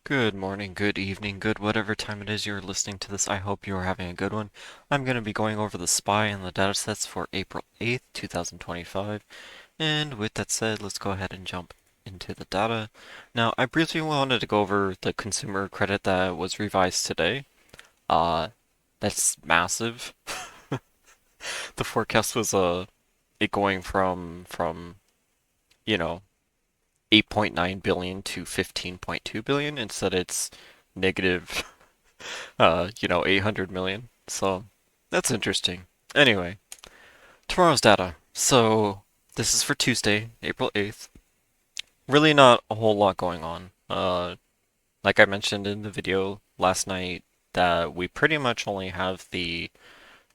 Good morning, good evening, good whatever time it is you're listening to this. I hope you're having a good one. I'm going to be going over the SPY and the datasets for April 8th, 2025. And with that said, let's go ahead and jump into the data. Now, I briefly wanted to go over the consumer credit that was revised today. Uh, that's massive. The forecast was it going from you know 8.9 billion to 15.2 billion. Instead, it's negative 800 million. So that's interesting. Anyway, tomorrow's data. So this is for Tuesday, April 8th. Really not a whole lot going on. Like I mentioned in the video last night, that we pretty much only have the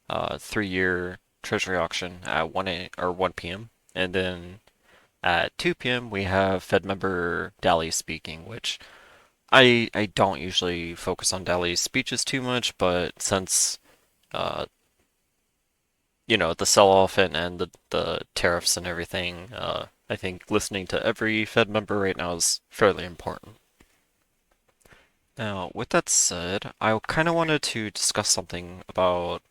3-year Treasury auction at 1 p.m. And then at 2 p.m. we have Fed member Daly speaking, which I don't usually focus on Daly's speeches too much, but since uh, the sell-off and the tariffs and everything, I think listening to every Fed member right now is fairly important. Now, with that said, I kind of wanted to discuss something about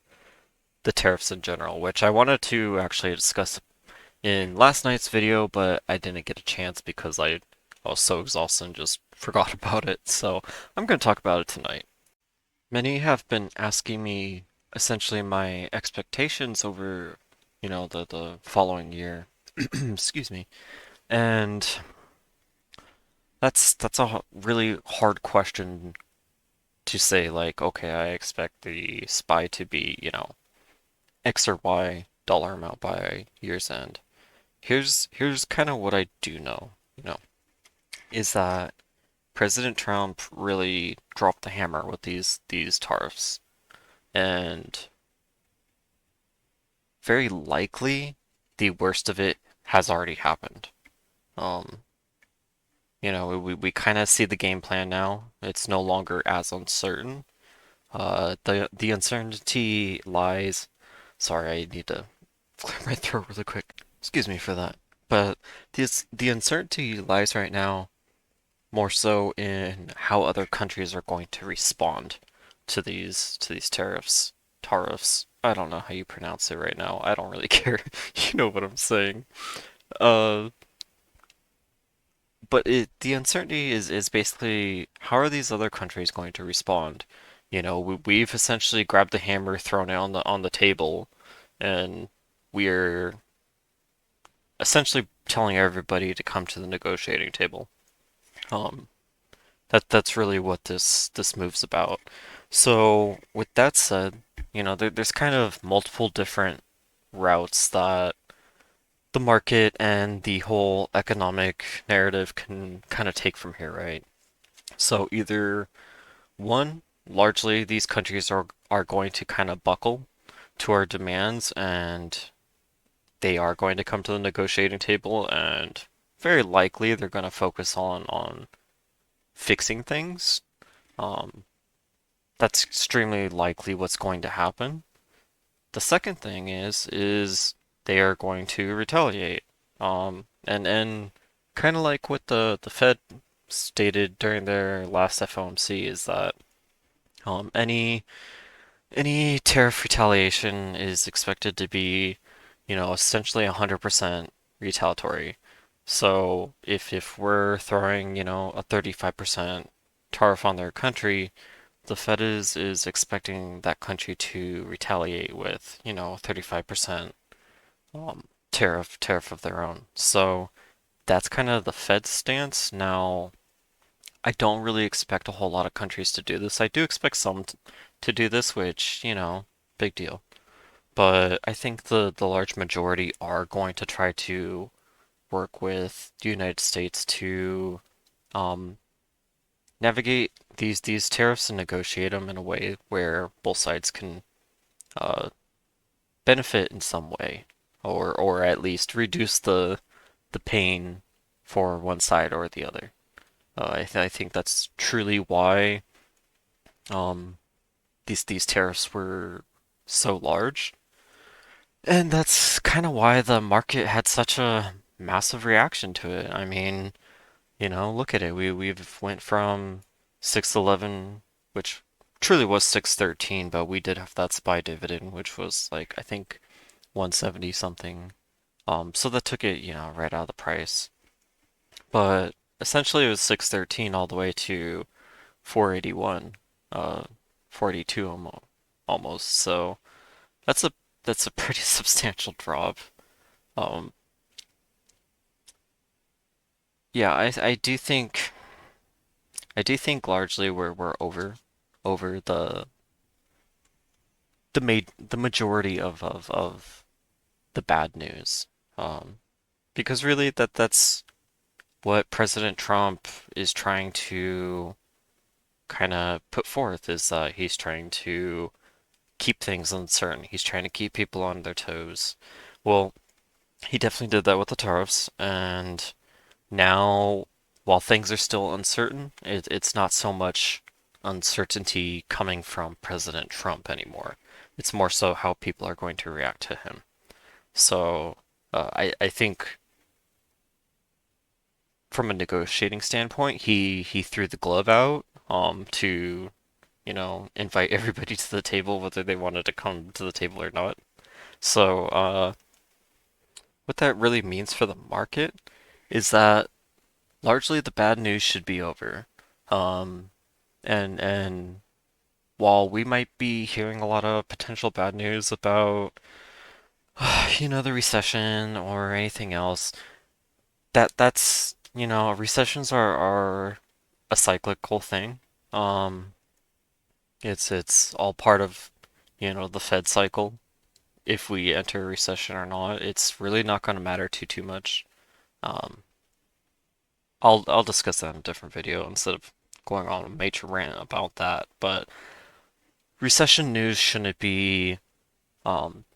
the tariffs in general, which I wanted to actually discuss in last night's video, but I didn't get a chance because I was so exhausted and just forgot about it. So I'm going to talk about it tonight. Many have been asking me essentially my expectations over, the following year. Excuse me. And that's a really hard question to say like, okay, I expect the SPY to be, X or Y dollar amount by year's end. Here's kind of what I do know, is that President Trump really dropped the hammer with these tariffs. And very likely the worst of it has already happened. Um, we kind of see the game plan now. It's no longer as uncertain. The uncertainty lies. Sorry, I need to clear my throat really quick. Excuse me for that. But the uncertainty lies right now more so in how other countries are going to respond to these tariffs. Tariffs. I don't know how you pronounce it right now. I don't really care. You know what I'm saying. Uh, but the uncertainty is basically how are these other countries going to respond? We've essentially grabbed the hammer, thrown it on the table, and we're essentially telling everybody to come to the negotiating table. Um, that's really what this move's about. So with that said, there's kind of multiple different routes that the market and the whole economic narrative can kind of take from here, right? So either one, largely these countries are going to kind of buckle to our demands and they are going to come to the negotiating table and very likely they're going to focus on fixing things. Um, that's extremely likely what's going to happen. The second thing is they are going to retaliate. And kind of like what the Fed stated during their last FOMC is that any tariff retaliation is expected to be, essentially 100% retaliatory. So if we're throwing, a 35% tariff on their country, the Fed is expecting that country to retaliate with, 35% tariff of their own. So that's kind of the Fed's stance. Now, I don't really expect a whole lot of countries to do this. I do expect some to do this, which, big deal. But I think the large majority are going to try to work with the United States to um, navigate these tariffs and negotiate them in a way where both sides can uh, benefit in some way, or at least reduce the pain for one side or the other. I think that's truly why um, these tariffs were so large, and that's kind of why the market had such a massive reaction to it. I mean, look at it. We've went from 611, which truly was 613, but we did have that SPY dividend, which was like I think 170 something. So that took it, right out of the price. But essentially it was 613 all the way to 481, uh, 482 almost. So that's a that's a pretty substantial drop. Um, yeah, I do think largely we're over the majority of the bad news. Um, because really that's what President Trump is trying to kind of put forth is that he's trying to keep things uncertain. He's trying to keep people on their toes. Well, he definitely did that with the tariffs, and now, while things are still uncertain, it's not so much uncertainty coming from President Trump anymore. It's more so how people are going to react to him. So, I think from a negotiating standpoint, he threw the glove out to invite everybody to the table, whether they wanted to come to the table or not. So, what that really means for the market is that largely the bad news should be over. Um, and while we might be hearing a lot of potential bad news about, the recession or anything else, that's recessions are a cyclical thing. Um, it's all part of, the Fed cycle. If we enter a recession or not, it's really not going to matter too much. Um, I'll discuss that in a different video instead of going on a major rant about that. But recession news shouldn't be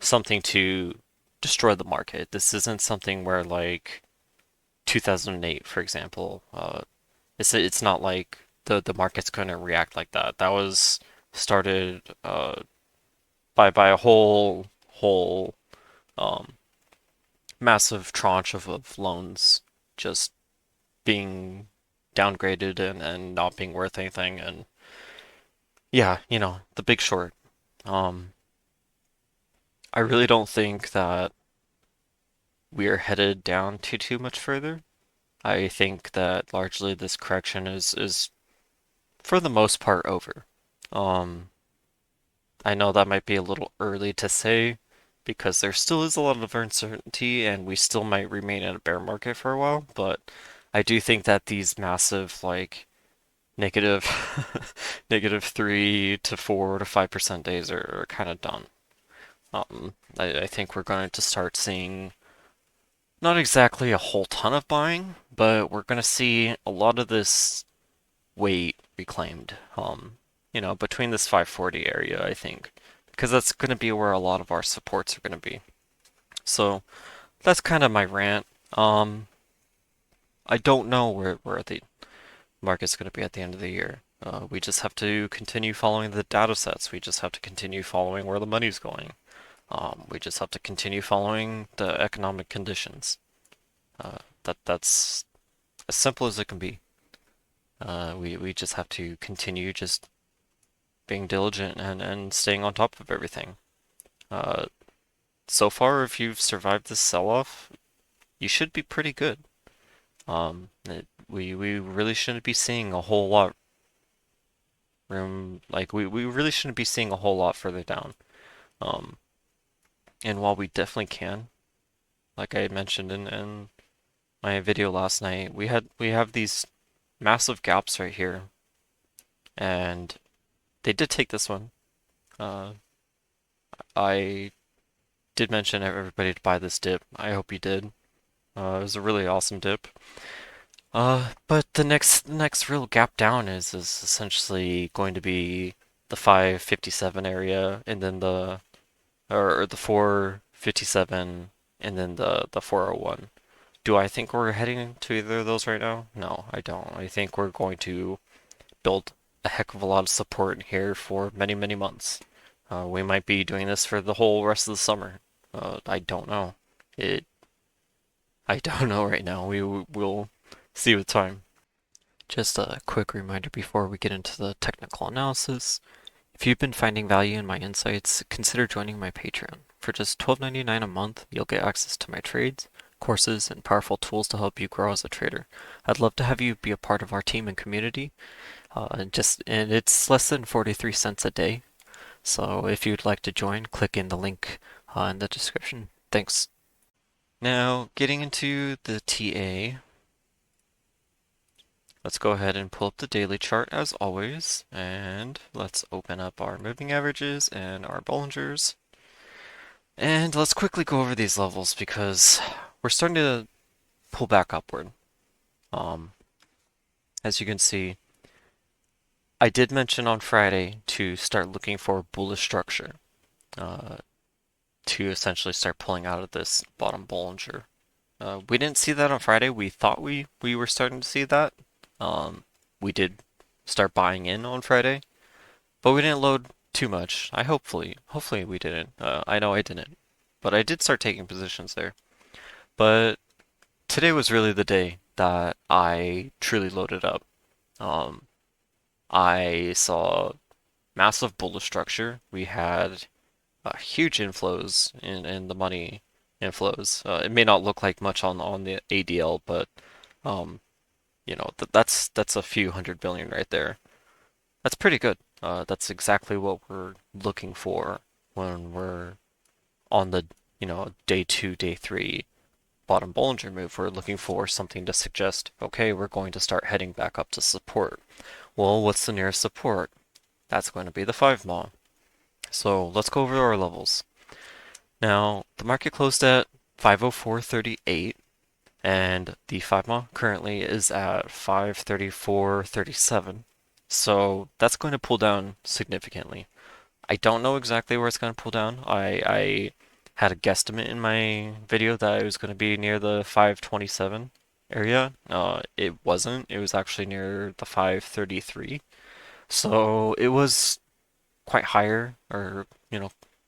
something to destroy the market. This isn't something where like 2008, for example, it's not like the market's going to react like that. That was started by a whole um, massive tranche of loans just being downgraded and not being worth anything. And yeah, the Big Short. Um, I really don't think that we are headed down too much further. I think that largely this correction is for the most part over. Um, I know that might be a little early to say because there still is a lot of uncertainty and we still might remain in a bear market for a while, but I do think that these massive like negative -3 to 4 to 5% days are kind of done. I think we're going to start seeing not exactly a whole ton of buying, but we're going to see a lot of this weight reclaimed. Between this 540 area, I think, because that's going to be where a lot of our supports are going to be. So that's kind of my rant. I don't know where the market's going to be at the end of the year. We just have to continue following the data sets. We just have to continue following where the money's going. We just have to continue following the economic conditions. That's as simple as it can be. We just have to continue just being diligent and staying on top of everything. Uh, so far, if you've survived this sell-off, you should be pretty good. We really shouldn't be seeing a whole lot room, like we really shouldn't be seeing a whole lot further down. Um, and while we definitely can, like I had mentioned in my video last night, we have these massive gaps right here, and they did take this one. Uh, I did mention everybody to buy this dip. I hope you did. It was a really awesome dip. But the next real gap down is essentially going to be the 557 area, and then or the 457, and then the 401. Do I think we're heading to either of those right now? No, I don't. I think we're going to build a heck of a lot of support here for many months. We might be doing this for the whole rest of the summer. I don't know. It I don't know right now. We'll see with time. Just a quick reminder before we get into the technical analysis. If you've been finding value in my insights, consider joining my Patreon. For just $12.99 a month, you'll get access to my trades, courses, and powerful tools to help you grow as a trader. I'd love to have you be a part of our team and community. And it's less than 43 cents a day. So if you'd like to join, click in the link in the description. Thanks. Now, getting into the TA, let's go ahead and pull up the daily chart as always, and let's open up our moving averages and our Bollingers. And let's quickly go over these levels because we're starting to pull back upward. Um, as you can see, I did mention on Friday to start looking for bullish structure uh, to essentially start pulling out of this bottom Bollinger. We didn't see that on Friday. We thought we were starting to see that. Um, we did start buying in on Friday, but we didn't load too much. Hopefully we didn't. I know I didn't, but I did start taking positions there. But today was really the day that I truly loaded up. Um, I saw massive bullish structure. We had huge inflows in the money inflows. It may not look like much on the ADL, but um, that's a few hundred billion right there. That's pretty good. That's exactly what we're looking for when we're on the day two, day three bottom Bollinger move. We're looking for something to suggest, okay, we're going to start heading back up to support. Well, what's the nearest support? That's going to be the 5 mile. So let's go over our levels. Now, the market closed at 504.38, and the 5 mile currently is at 534.37. So that's going to pull down significantly. I don't know exactly where it's going to pull down. I had a guesstimate in my video that it was going to be near the 527 area. It wasn't. It was actually near the 533. So it was quite higher, or,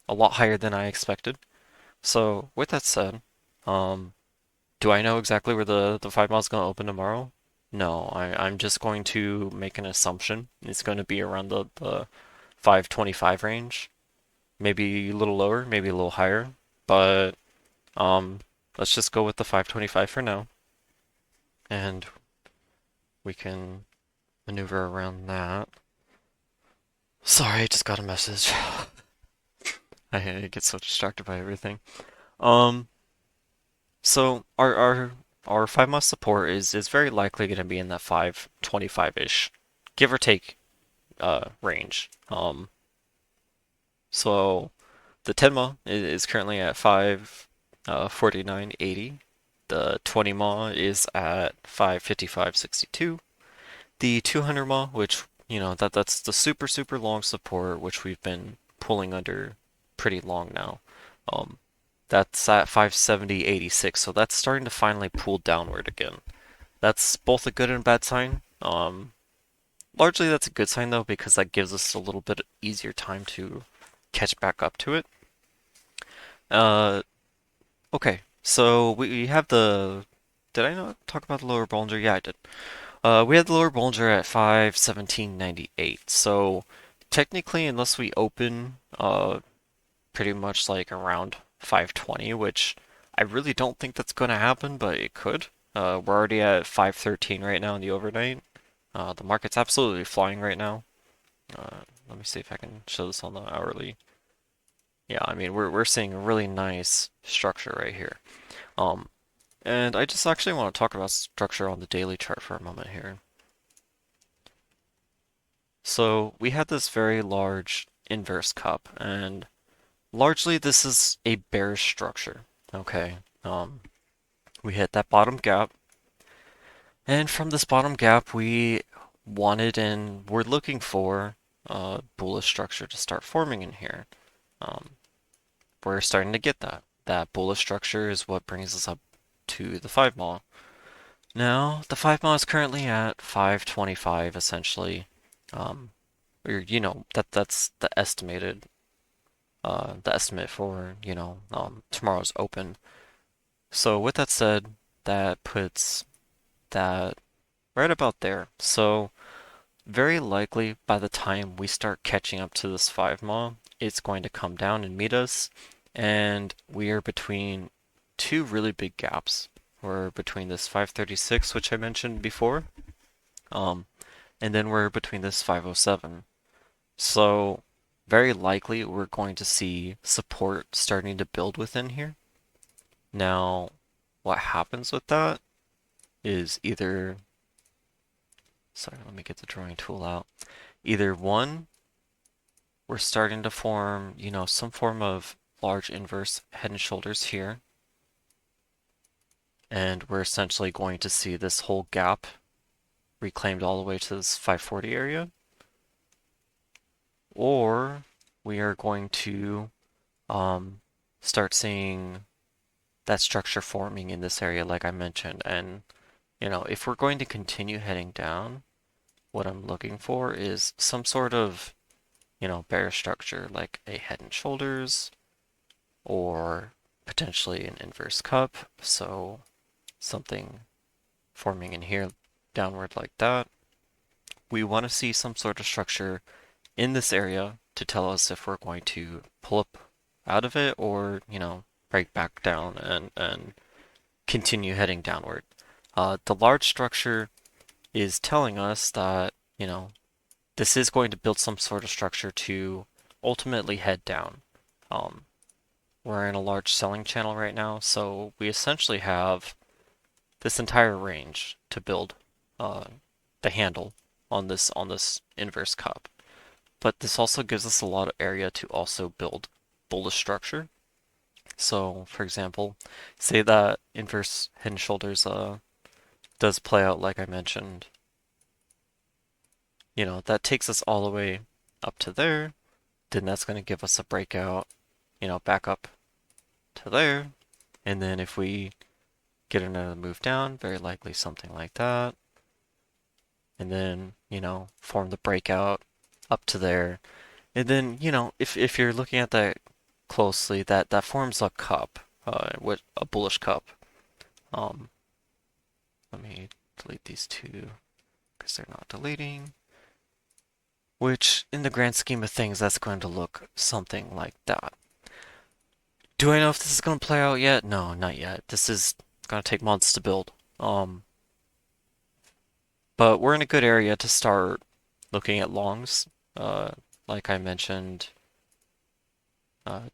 a lot higher than I expected. So with that said, um, do I know exactly where the 5 mile is going to open tomorrow? No, I'm just going to make an assumption. It's going to be around the 525 range. Maybe a little lower, maybe a little higher. But um, let's just go with the 525 for now. And we can maneuver around that. Sorry, I just got a message. I get so distracted by everything. Um, so our 5 mile support is very likely going to be in that 525-ish, give or take, range. So the 10 mile is currently at 549.80. The 20 mile is at 555.62. The 200 mile, which that's the super long support, which we've been pulling under pretty long now. Um, that's at 570.86, so that's starting to finally pull downward again. That's both a good and bad sign. Largely that's a good sign though, because that gives us a little bit easier time to catch back up to it. Uh, okay, so we have the. Did I not talk about the lower Bollinger? Yeah, I did. We had the lower Bollinger at 517.98. So technically, unless we open pretty much like around 520, which I really don't think that's going to happen, but it could. We're already at 513 right now in the overnight. The market's absolutely flying right now. Let me see if I can show this on the hourly. Yeah, I mean we're seeing a really nice structure right here. Um, and I just actually want to talk about structure on the daily chart for a moment here. So we had this very large inverse cup, and largely this is a bearish structure. Okay, we hit that bottom gap, and from this bottom gap we wanted and we're looking for a bullish structure to start forming in here. Um, we're starting to get that. That bullish structure is what brings us up to the 5 mile. Now, the 5 mile is currently at 525 essentially. Or that's the estimate for, tomorrow's open. So with that said, that puts that right about there. So very likely by the time we start catching up to this 5 maw, it's going to come down and meet us, and we are between two really big gaps. We're between this 536, which I mentioned before, um, and then we're between this 507. So very likely we're going to see support starting to build within here. Now, what happens with that is either, sorry, let me get the drawing tool out. Either one, we're starting to form, some form of large inverse head and shoulders here. And we're essentially going to see this whole gap reclaimed all the way to this 540 area. Or we are going to start seeing that structure forming in this area like I mentioned. And, if we're going to continue heading down, what I'm looking for is some sort of, bear structure like a head and shoulders or potentially an inverse cup. So something forming in here downward like that. We want to see some sort of structure in this area to tell us if we're going to pull up out of it or, break back down and continue heading downward. The large structure is telling us that, this is going to build some sort of structure to ultimately head down. Um, we're in a large selling channel right now, so we essentially have this entire range to build uh, the handle on this inverse cup. But this also gives us a lot of area to also build bullish structure. So, for example, say that inverse head and shoulders does play out like I mentioned. That takes us all the way up to there. Then that's going to give us a breakout, back up to there. And then if we get another move down, very likely something like that. And then, form the breakout up to there. And then, if you're looking at that closely, that forms a cup, with a bullish cup. Um, Let me delete these two because they're not deleting. Which, in the grand scheme of things, that's going to look something like that. Do I know if this is going to play out yet? No, not yet. This is going to take months to build. But we're in a good area to start looking at longs. Uh, like I mentioned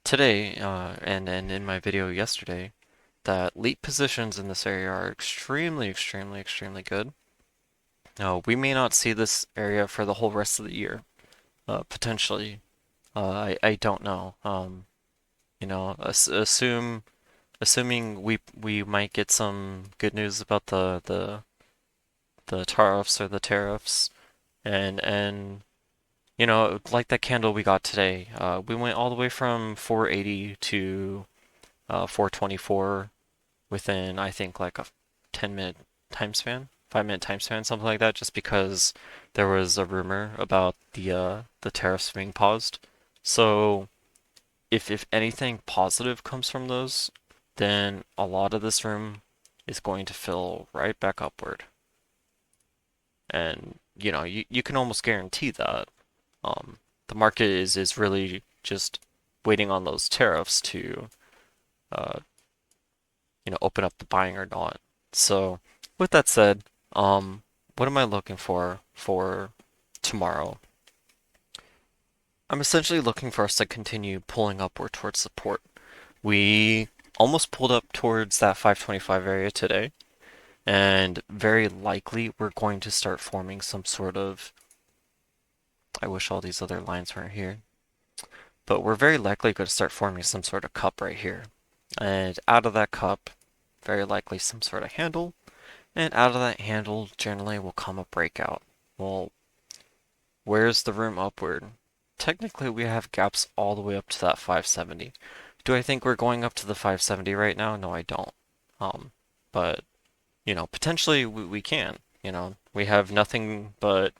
today, and in my video yesterday, that leap positions in this area are extremely, extremely, extremely good. We may not see this area for the whole rest of the year, potentially. I don't know. Assuming we might get some good news about the tariffs or the tariffs, and like that candle we got today, we went all the way from 480 to 424 within, I think, like a 10-minute time span, 5-minute time span, something like that, just because there was a rumor about the tariffs being paused. So if anything positive comes from those, then a lot of this room is going to fill right back upward. And you can almost guarantee that. The market is really just waiting on those tariffs to uh, open up the buying or not. So with that said, what am I looking for tomorrow? I'm essentially looking for us to continue pulling upward towards support. We almost pulled up towards that 525 area today, and very likely we're going to start forming some sort of, I wish all these other lines weren't here, but we're very likely going to start forming some sort of cup right here. And out of that cup, very likely some sort of handle, and out of that handle generally will come a breakout. Well, where's the room upward? Technically, we have gaps all the way up to that 570. Do I think we're going up to the 570 right now? No, I don't. But, potentially we can. We have nothing but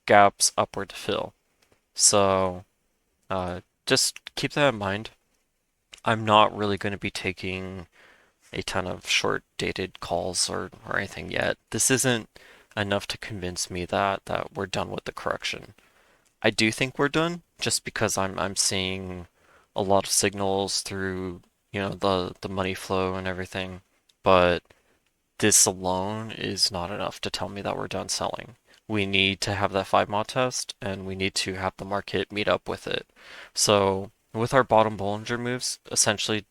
gaps upward to fill. So, just keep that in mind. I'm not really going to be taking a ton of short dated calls or anything yet. This isn't enough to convince me that we're done with the correction. I do think we're done just because I'm seeing a lot of signals through, the money flow and everything. But this alone is not enough to tell me that we're done selling. We need to have that 5 mod test and we need to have the market meet up with it. So with our bottom Bollinger moves, essentially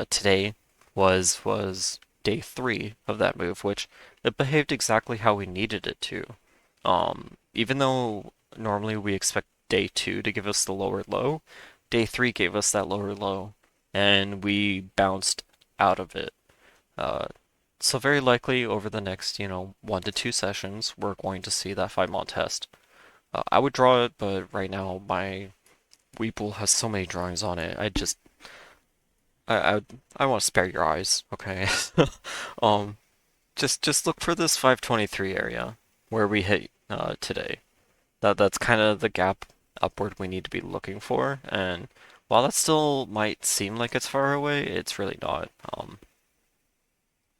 today was day 3 of that move, which it behaved exactly how we needed it to. Even though normally we expect day 2 to give us the lower low, day 3 gave us that lower low, and we bounced out of it. Uh, so very likely over the next, 1 to 2 sessions, we're going to see that 5 mod test. I would draw it, but right now my Weeple has so many drawings on it. I I want to spare your eyes, okay? Um, just look for this 523 area where we hit today. That's kind of the gap upward we need to be looking for. And while that still might seem like it's far away, it's really not.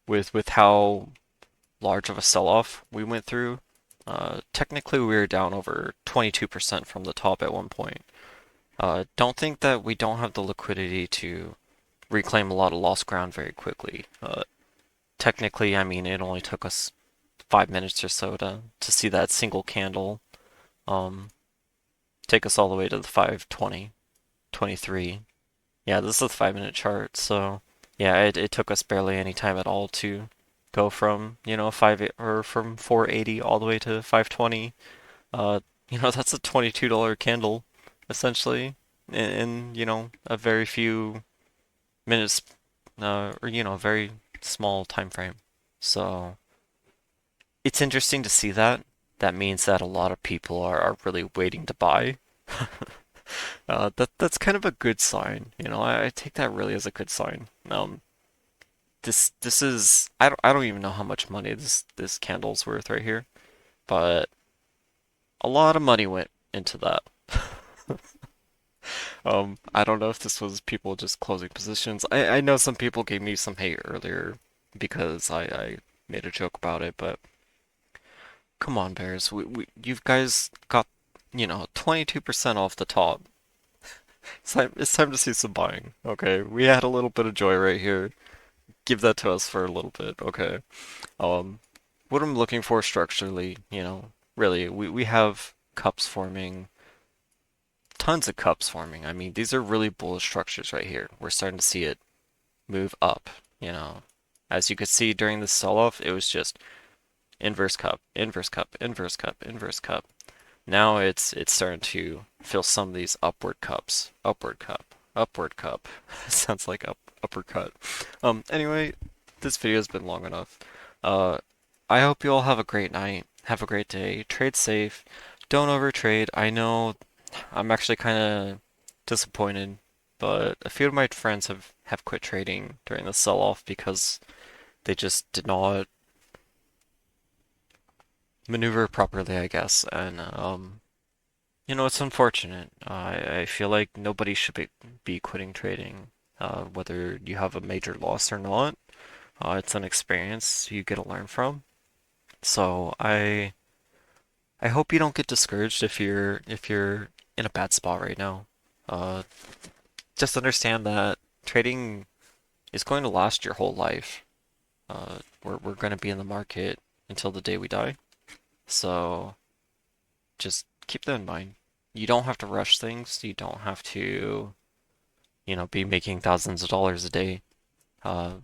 With how large of a sell-off we went through, technically we were down over 22% from the top at one point. Don't think that we don't have the liquidity to reclaim a lot of lost ground very quickly. Technically, I mean, it only took us 5 minutes or so to see that single candle um, take us all the way to the 520, 23. Yeah, this is a 5 minute chart, so yeah, it took us barely any time at all to go from, from 480 all the way to 520. Uh, that's a $22 candle, essentially, in a very few minutes, or, a very small time frame. So it's interesting to see that. That means that a lot of people are really waiting to buy. That's kind of a good sign. I take that really as a good sign. This is I don't even know how much money this candle's worth right here, but a lot of money went into that. I don't know if this was people just closing positions. I know some people gave me some hate earlier because I made a joke about it, but come on, Bears. You guys got, 22% off the top. It's time to see some buying. Okay, we had a little bit of joy right here. Give that to us for a little bit. Okay. Um, what I'm looking for structurally, really, we have cups forming, tons of cups forming. I mean, these are really bullish structures right here. We're starting to see it move up, you know. As you could see during the sell-off, it was just inverse cup, inverse cup, inverse cup, inverse cup. Now it's starting to fill some of these upward cups. Upward cup. Upward cup. Sounds like uppercut. Anyway, this video has been long enough. Uh I hope you all have a great night. Have a great day. Trade safe. Don't overtrade. I know I'm actually kind of disappointed, but a few of my friends have quit trading during the sell-off because they just did not maneuver properly, I guess. And it's unfortunate. I feel like nobody should be quitting trading, whether you have a major loss or not. It's an experience you get to learn from. So I hope you don't get discouraged if you're in a bad spot right now. Uh, just understand that trading is going to last your whole life. We're going to be in the market until the day we die. So just keep that in mind. You don't have to rush things. You don't have to, be making thousands of dollars a day. Uh,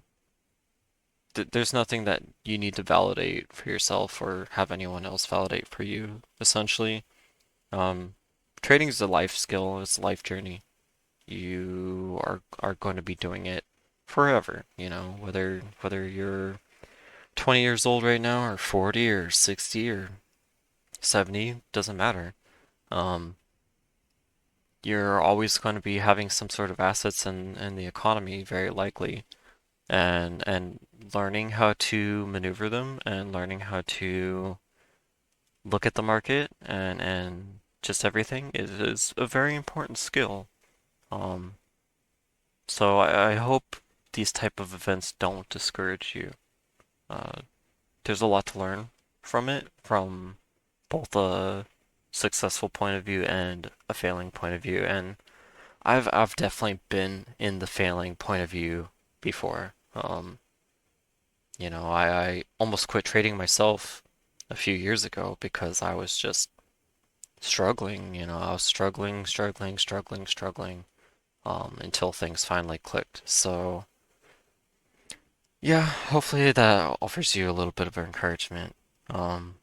there's nothing that you need to validate for yourself or have anyone else validate for you, essentially. Um, Trading is a life skill, it's a life journey. You are going to be doing it forever, whether you're 20 years old right now or 40 or 60 or 70, doesn't matter. Um, you're always going to be having some sort of assets in the economy, very likely, and learning how to maneuver them and learning how to look at the market and just everything is a very important skill. Um, so I hope these type of events don't discourage you. Uh, there's a lot to learn from it, from both a successful point of view and a failing point of view. And I've definitely been in the failing point of view before. I almost quit trading myself a few years ago because I was just struggling. I was struggling, until things finally clicked. So, yeah, hopefully that offers you a little bit of encouragement. Um,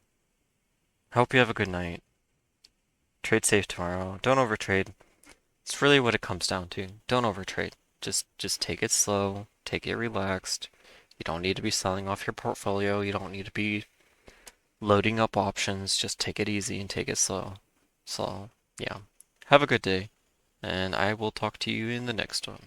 hope you have a good night. Trade safe tomorrow. Don't overtrade. It's really what it comes down to. Don't overtrade. Just take it slow, take it relaxed. You don't need to be selling off your portfolio. You don't need to be loading up options. Just take it easy and take it slow. So, yeah. Have a good day, and I will talk to you in the next one.